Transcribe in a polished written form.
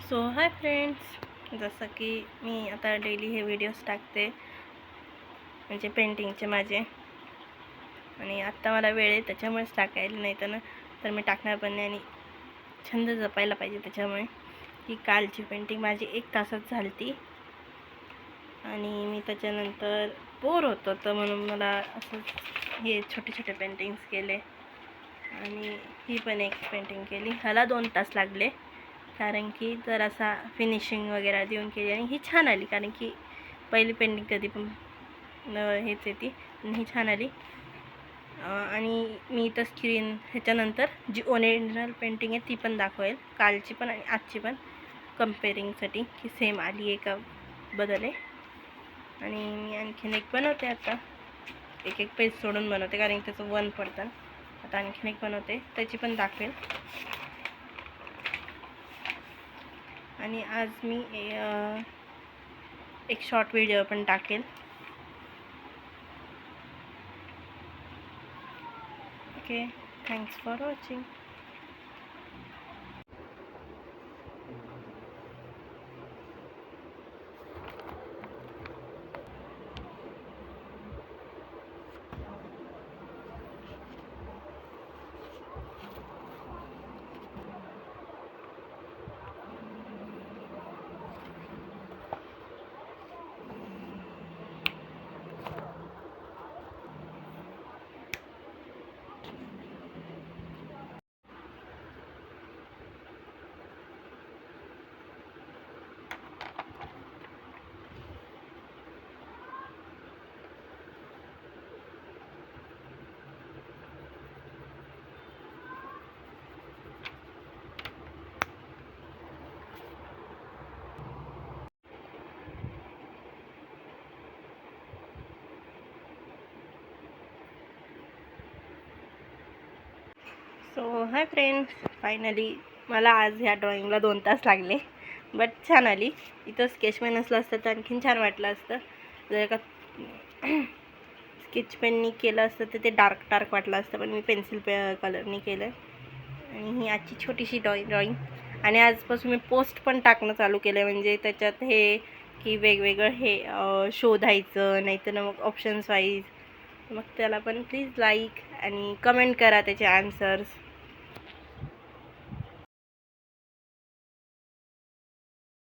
So hi friends, जसं की मी आता डेली हे व्हिडिओज टाकते म्हणजे पेंटिंगचे माझे, आणि आत्ता मला वेळ आहे त्याच्यामुळेच टाकायला, नाही तर मी टाकणार पण नाही. आणि छंद जपायला पाहिजे, त्याच्यामुळे ही कालची पेंटिंग माझी 1 तासात झाली ती. आणि मी त्याच्यानंतर बोर होत होतं म्हणून मला असं हे छोटे छोटे पेंटिंग्स केले. आणि ही पण एक पेंटिंग केली, ह्याला 2 तास लागले, कारण की जर असा फिनिशिंग वगैरे देऊन केली. आणि ही छान आली, कारण की पहिली पेंटिंग कधी पण हेच येते, आणि ही छान आली. आणि मी इथं स्क्रीन ह्याच्यानंतर जी ओरिजिनल पेंटिंग आहे ती पण दाखवेल, कालची पण आणि आजची पण, कम्पेअरिंगसाठी की सेम आली आहे का बदल आहे. आणि मी आणखीन एक बनवते आता, एक पेज सोडून बनवते, कारण त्याचं वन पडतं. आता आणखीन एक बनवते, त्याची पण दाखवेल. आणि आज मी एक शॉर्ट व्हिडिओ पण टाकेल. Okay, thanks for watching. So hi friends, finally मला आज ह्या ड्रॉइंगला 2 तास लागले, बट छान आली. इथं स्केच पेन असलं असतं तर आणखीन छान वाटलं असतं. जर का स्केच पेननी केलं असतं तर ते डार्क वाटलं असतं, पण मी पेन्सिल कलरनी केलं. आणि ही आजची छोटीशी ड्रॉइंग. आणि आजपासून मी पोस्ट पण टाकणं चालू केलं, म्हणजे त्याच्यात हे की वेगवेगळं हे शोधायचं, नाहीतर मग ऑप्शन्स वाईज. मग त्याला पण प्लीज लाईक आणि कमेंट करा त्याचे आन्सर्स.